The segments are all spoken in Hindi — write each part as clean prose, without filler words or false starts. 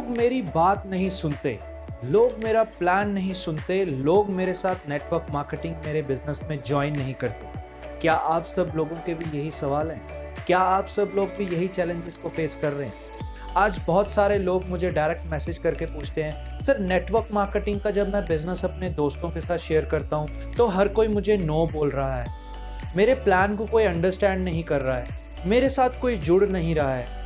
लोग मेरी बात नहीं सुनते, लोग मेरा प्लान नहीं सुनते, लोग मेरे साथ नेटवर्क मार्केटिंग मेरे बिजनेस में ज्वाइन नहीं करते। क्या आप सब लोगों के भी यही सवाल हैं? क्या आप सब लोग भी यही चैलेंजेस को फेस कर रहे हैं? आज बहुत सारे लोग मुझे डायरेक्ट मैसेज करके पूछते हैं, सर नेटवर्क मार्केटिंग का जब मैं बिजनेस अपने दोस्तों के साथ शेयर करता हूँ तो हर कोई मुझे नो बोल रहा है, मेरे प्लान को कोई अंडरस्टैंड नहीं कर रहा है, मेरे साथ कोई जुड़ नहीं रहा है।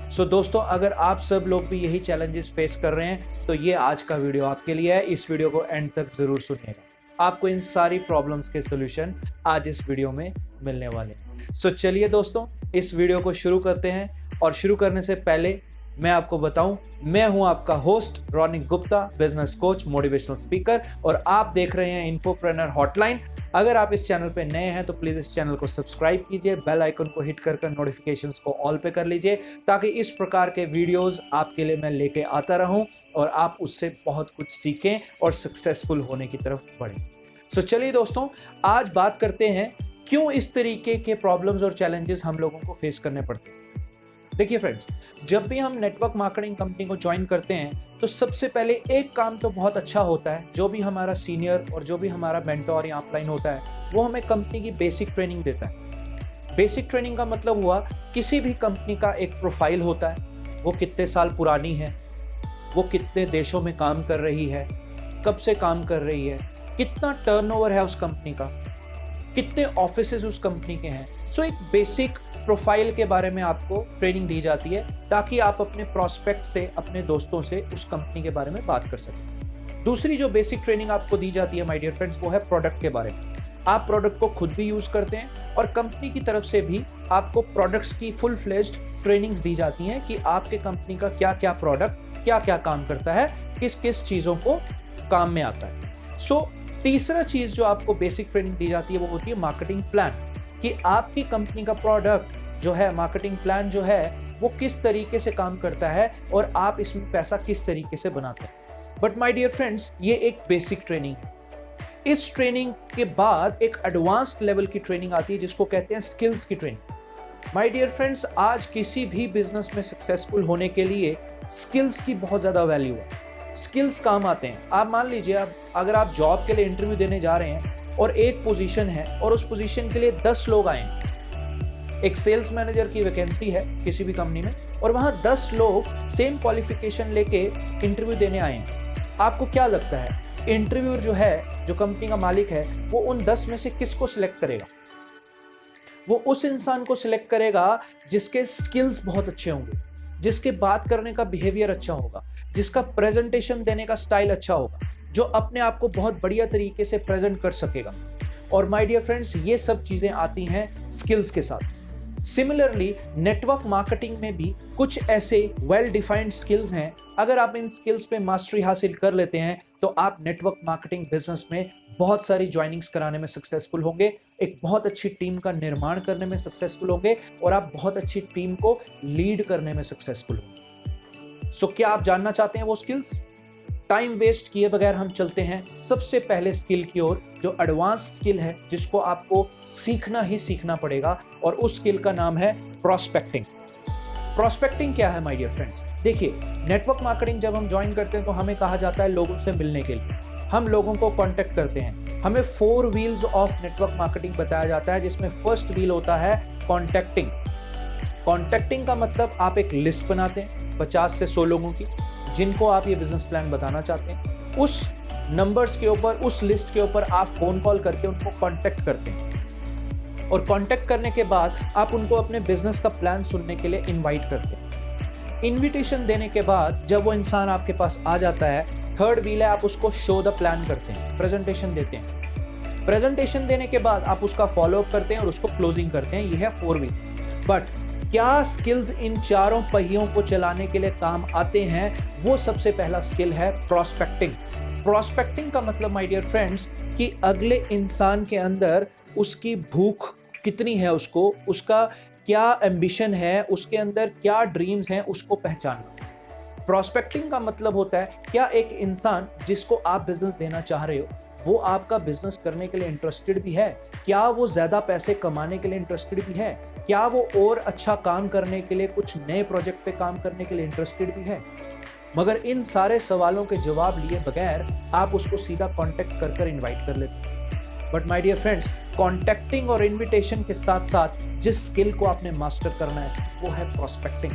सो दोस्तों, अगर आप सब लोग भी यही चैलेंजेस फेस कर रहे हैं तो ये आज का वीडियो आपके लिए है। इस वीडियो को एंड तक जरूर सुनिएगा, आपको इन सारी प्रॉब्लम्स के सॉल्यूशन आज इस वीडियो में मिलने वाले हैं। सो चलिए दोस्तों, इस वीडियो को शुरू करते हैं। और शुरू करने से पहले मैं आपको बताऊं, मैं हूं आपका host Ronic Gupta, business coach, motivational speaker, और आप देख रहे हैं इन्फोप्रेन्योर हॉटलाइन। अगर आप इस चैनल पे नए हैं तो प्लीज इस चैनल को सब्सक्राइब कीजिए, बेल आइकन को हिट कर नोटिफिकेशंस को ऑल पे कर लीजिए, ताकि इस प्रकार के वीडियोस आपके लिए मैं लेके आता रहूं और आप उससे बहुत कुछ सीखें और सक्सेसफुल होने की तरफ बढ़ें। सो चलिए दोस्तों, आज बात करते हैं क्यों इस तरीके के प्रॉब्लम्स और चैलेंजेस हम लोगों को फेस करने पड़ते हैं। देखिए फ्रेंड्स, जब भी हम नेटवर्क मार्केटिंग कंपनी को ज्वाइन करते हैं तो सबसे पहले एक काम तो बहुत अच्छा होता है, जो भी हमारा सीनियर और जो भी हमारा मेंटोर या अपलाइन होता है वो हमें कंपनी की बेसिक ट्रेनिंग देता है। बेसिक ट्रेनिंग का मतलब हुआ, किसी भी कंपनी का एक प्रोफाइल होता है, वो कितने साल पुरानी है, वो कितने देशों में काम कर रही है, कब से काम कर रही है, कितना टर्नओवर है उस कंपनी का, कितने ऑफिसेज उस कंपनी के हैं। सो एक बेसिक प्रोफाइल के बारे में आपको ट्रेनिंग दी जाती है, ताकि आप अपने प्रोस्पेक्ट से, अपने दोस्तों से उस कंपनी के बारे में बात कर सकें। दूसरी जो बेसिक ट्रेनिंग आपको दी जाती है माय डियर फ्रेंड्स, वो है प्रोडक्ट के बारे में। आप प्रोडक्ट को खुद भी यूज करते हैं और कंपनी की तरफ से भी आपको प्रोडक्ट्स की फुल फ्लेज्ड ट्रेनिंग्स दी जाती हैं कि आपके कंपनी का क्या क्या प्रोडक्ट क्या क्या काम करता है, किस किस चीजों को काम में आता है। सो तीसरा चीज जो आपको बेसिक ट्रेनिंग दी जाती है वो होती है मार्केटिंग प्लान, कि आपकी कंपनी का प्रोडक्ट जो है, मार्केटिंग प्लान जो है, वो किस तरीके से काम करता है और आप इसमें पैसा किस तरीके से बनाते हैं। बट माय डियर फ्रेंड्स, ये एक बेसिक ट्रेनिंग है। इस ट्रेनिंग के बाद एक एडवांस्ड लेवल की ट्रेनिंग आती है जिसको कहते हैं स्किल्स की ट्रेनिंग। माय डियर फ्रेंड्स, आज किसी भी बिजनेस में सक्सेसफुल होने के लिए स्किल्स की बहुत ज्यादा वैल्यू है। स्किल्स काम आते हैं। आप मान लीजिए, अगर आप जॉब के लिए इंटरव्यू देने जा रहे हैं और एक पोजीशन है और उस पोजीशन के लिए 10 लोग आए हैं, एक सेल्स मैनेजर की वैकेंसी है किसी भी कंपनी में और वहां 10 लोग सेम क्वालिफिकेशन लेके इंटरव्यू देने आए हैं। आपको क्या लगता है, इंटरव्यूअर जो है, जो कंपनी का मालिक है, वो उन 10 में से किसको सिलेक्ट करेगा? वो उस इंसान को सिलेक्ट करेगा जिसके स्किल्स बहुत अच्छे होंगे, जिसके बात करने का बिहेवियर अच्छा होगा, जिसका प्रेजेंटेशन देने का स्टाइल अच्छा होगा, जो अपने आप को बहुत बढ़िया तरीके से प्रेजेंट कर सकेगा। और माय डियर फ्रेंड्स, ये सब चीजें आती हैं स्किल्स के साथ। सिमिलरली नेटवर्क मार्केटिंग में भी कुछ ऐसे वेल डिफाइंड स्किल्स हैं। अगर आप इन स्किल्स पे मास्टरी हासिल कर लेते हैं तो आप नेटवर्क मार्केटिंग बिजनेस में बहुत सारी ज्वाइनिंग्स कराने में सक्सेसफुल होंगे, एक बहुत अच्छी टीम का निर्माण करने में सक्सेसफुल होंगे और आप बहुत अच्छी टीम को लीड करने में सक्सेसफुल होंगे। सो क्या आप जानना चाहते हैं वो स्किल्स? टाइम वेस्ट किए बगैर हम चलते हैं सबसे पहले स्किल की ओर, जो एडवांस्ड स्किल है, जिसको आपको सीखना ही सीखना पड़ेगा, और उस स्किल का नाम है प्रोस्पेक्टिंग। प्रोस्पेक्टिंग क्या है माय डियर फ्रेंड्स? देखिए, नेटवर्क मार्केटिंग जब हम ज्वाइन करते हैं तो हमें कहा जाता है लोगों से मिलने के लिए, हम लोगों को कांटेक्ट करते हैं। हमें 4 व्हील्स ऑफ नेटवर्क मार्केटिंग बताया जाता है, जिसमें फर्स्ट व्हील होता है कॉन्टेक्टिंग। कॉन्टेक्टिंग का मतलब आप एक लिस्ट बनाते हैं 50 से 100 लोगों की, जिनको आप ये बिजनेस प्लान बताना चाहते हैं। उस नंबर्स के ऊपर, उस लिस्ट के ऊपर आप फोन कॉल करके उनको कांटेक्ट करते हैं और कांटेक्ट करने के बाद आप उनको अपने बिजनेस का प्लान सुनने के लिए इनवाइट करते हैं। इनविटेशन देने के बाद जब वो इंसान आपके पास आ जाता है, थर्ड व्हील है, आप उसको शो द प्लान करते हैं, प्रेजेंटेशन देते हैं। प्रेजेंटेशन देने के बाद आप उसका फॉलोअप करते हैं और उसको क्लोजिंग करते हैं। ये है 4 व्हील्स। बट क्या स्किल्स इन चारों पहियों को चलाने के लिए काम आते हैं? वो सबसे पहला स्किल है प्रोस्पेक्टिंग। प्रोस्पेक्टिंग का मतलब माय डियर फ्रेंड्स, कि अगले इंसान के अंदर उसकी भूख कितनी है, उसका क्या एम्बिशन है, उसके अंदर क्या ड्रीम्स हैं, उसको पहचानना। प्रोस्पेक्टिंग का मतलब होता है, क्या एक इंसान जिसको आप बिजनेस देना चाह रहे हो वो आपका बिजनेस करने के लिए इंटरेस्टेड भी है? क्या वो ज्यादा पैसे कमाने के लिए इंटरेस्टेड भी है? क्या वो और अच्छा काम करने के लिए, कुछ नए प्रोजेक्ट पे काम करने के लिए इंटरेस्टेड भी है? मगर इन सारे सवालों के जवाब लिए बगैर आप उसको सीधा कांटेक्ट कर इनवाइट कर लेते हैं। But my dear friends, contacting और इनविटेशन के साथ साथ जिस स्किल को आपने मास्टर करना है वो है प्रोस्पेक्टिंग।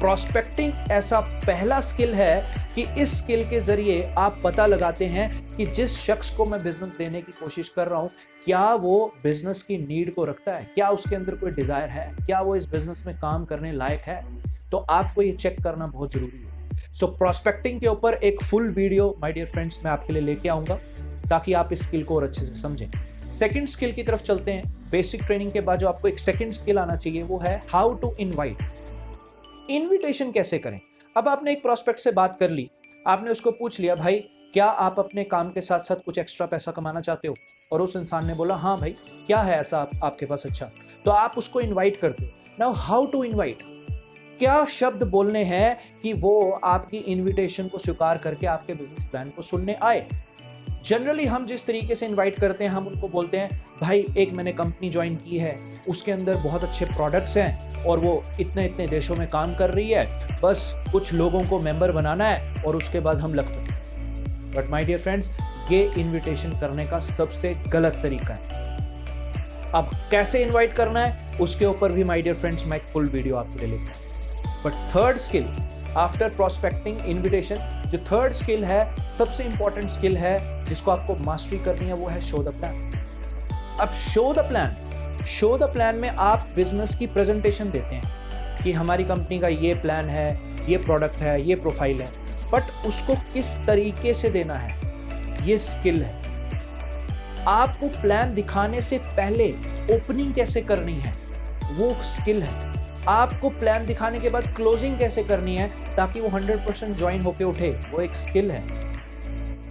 प्रोस्पेक्टिंग ऐसा पहला स्किल है कि इस स्किल के जरिए आप पता लगाते हैं कि जिस शख्स को मैं बिजनेस देने की कोशिश कर रहा हूं, क्या वो बिजनेस की नीड को रखता है, क्या उसके अंदर कोई डिजायर है, क्या वो इस बिजनेस में काम करने लायक है। तो आपको ये चेक करना बहुत जरूरी है। सो प्रोस्पेक्टिंग के ऊपर एक full video my dear friends मैं आपके लिए लेके आऊंगा ताकि आप इस स्किल को और अच्छे से समझें। सेकंड स्किल की तरफ चलते हैं। बेसिक ट्रेनिंग के बाद जो आपको एक सेकंड स्किल आना चाहिए वो है हाउ टू इनवाइट। इनविटेशन कैसे करें। अब आपने एक प्रोस्पेक्ट से बात कर ली, आपने उसको पूछ लिया भाई क्या आप अपने काम के साथ साथ कुछ एक्स्ट्रा पैसा कमाना चाहते हो, और उस इंसान ने बोला हाँ भाई क्या है ऐसा आपके पास अच्छा, तो आप उसको इनवाइट करते हो। नाउ हाउ टू इनवाइट, क्या शब्द बोलने हैं कि वो आपकी इनविटेशन को स्वीकार करके आपके बिजनेस प्लान को सुनने आए। जनरली हम जिस तरीके से इनवाइट करते हैं, हम उनको बोलते हैं भाई एक मैंने कंपनी ज्वाइन की है, उसके अंदर बहुत अच्छे प्रोडक्ट्स हैं और वो इतने इतने देशों में काम कर रही है, बस कुछ लोगों को मेंबर बनाना है और उसके बाद हम लखपति। बट माय डियर फ्रेंड्स, ये इनविटेशन करने का सबसे गलत तरीका है। अब कैसे इनवाइट करना है उसके ऊपर भी माय डियर फ्रेंड्स मैं एक फुल वीडियो आपके लिए लेकर। But third skill after prospecting invitation, जो थर्ड स्किल है, सबसे इंपॉर्टेंट स्किल है जिसको आपको मास्टरी करनी है, वो है शो द प्लान। अब शो द प्लान में आप बिजनेस की प्रेजेंटेशन देते हैं कि हमारी कंपनी का ये प्लान है, ये प्रोडक्ट है, ये प्रोफाइल है, बट उसको किस तरीके से देना है ये स्किल है। आपको प्लान दिखाने से पहले ओपनिंग कैसे करनी है वो स्किल है। आपको प्लान दिखाने के बाद क्लोजिंग कैसे करनी है ताकि वो 100% ज्वाइन होके उठे, वो एक स्किल है।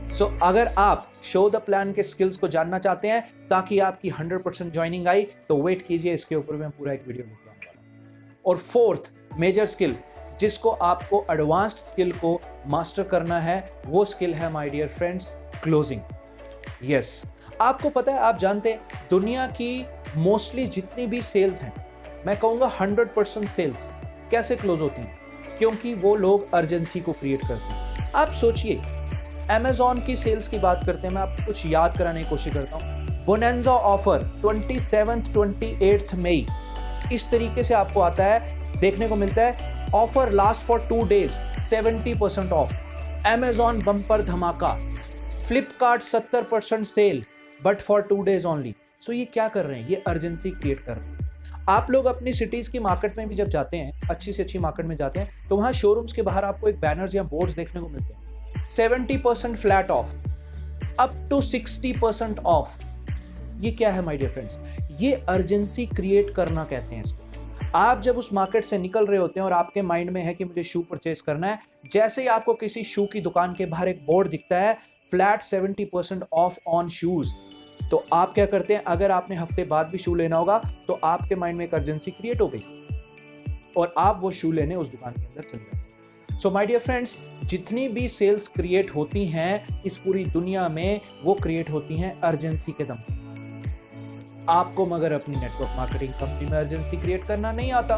सो अगर आप शो द प्लान के स्किल्स को जानना चाहते हैं ताकि आपकी 100% ज्वाइनिंग आई, तो वेट कीजिए, इसके ऊपर मैं पूरा एक वीडियो लेके आने वाला हूं। और फोर्थ मेजर स्किल जिसको आपको एडवांस्ड स्किल को मास्टर करना है, वो स्किल है my dear friends closing. Yes, आपको पता है, आप जानते हैं दुनिया की मोस्टली जितनी भी सेल्स हैं, मैं कहूंगा 100% सेल्स कैसे क्लोज होती हैं, क्योंकि वो लोग अर्जेंसी को क्रिएट करते हैं। आप सोचिए, Amazon की सेल्स की बात करते हैं, मैं आपको कुछ याद कराने की कोशिश करता हूं। बोनेंजा ऑफर 27th 28th मई, इस तरीके से आपको आता है, देखने को मिलता है offer last for 2 days 70% off, Amazon bumper धमाका, Flipkart 70% sale but for 2 days only. So ये क्या कर रहे हैं, ये अर्जेंसी क्रिएट कर रहे हैं। आप लोग अपनी सिटीज की मार्केट में भी जब जाते हैं, अच्छी से अच्छी मार्केट में जाते हैं, तो वहां शोरूम्स के बाहर आपको एक बैनर्स या बोर्ड्स देखने को मिलते हैं, 70% flat off, up to 60% off. ये क्या है माय डियर फ्रेंड्स, ये अर्जेंसी क्रिएट करना कहते हैं इसको। आप जब उस मार्केट से निकल रहे होते हैं और आपके माइंड में है कि मुझे शू परचेज करना है, जैसे ही आपको किसी शू की दुकान के बाहर एक बोर्ड दिखता है फ्लैट 70% ऑफ ऑन शूज, तो आप क्या करते हैं, अगर आपने हफ्ते बाद भी शू लेना होगा तो आपके माइंड में एक अर्जेंसी क्रिएट हो गई और आप वो शू लेने उस दुकान के अंदर चले जाते हैं। सो माय डियर फ्रेंड्स, जितनी भी सेल्स क्रिएट होती हैं इस पूरी दुनिया में, वो क्रिएट होती हैं अर्जेंसी के दम पे। आपको मगर अपनी नेटवर्क मार्केटिंग कंपनी में अर्जेंसी क्रिएट करना नहीं आता,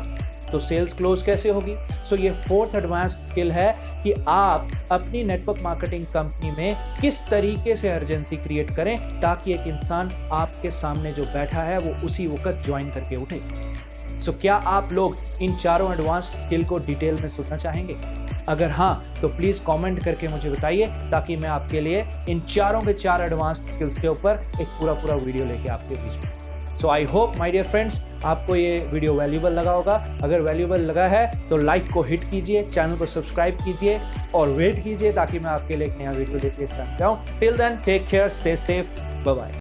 तो सेल्स क्लोज कैसे होगी। सो ये फोर्थ एडवांस्ड स्किल है कि आप अपनी नेटवर्क मार्केटिंग कंपनी में किस तरीके से अर्जेंसी क्रिएट करें ताकि एक इंसान आपके सामने जो बैठा है वो उसी वक्त ज्वाइन करके उठे। सो क्या आप लोग इन चारों एडवांस्ड स्किल को डिटेल में सुनना चाहेंगे? अगर हाँ, तो प्लीज कमेंट करके मुझे बताइए ताकि मैं आपके लिए इन चारों के 4 एडवांस्ड स्किल्स के ऊपर एक पूरा वीडियो लेके आपके बीच में। So I hope my dear friends आपको ये वीडियो वैल्यूएबल लगा होगा। अगर वैल्यूएबल लगा है तो लाइक को हिट कीजिए, चैनल को सब्सक्राइब कीजिए और वेट कीजिए ताकि मैं आपके लिए एक नया वीडियो लेके सामने आऊं। Till then take care, stay safe, bye bye.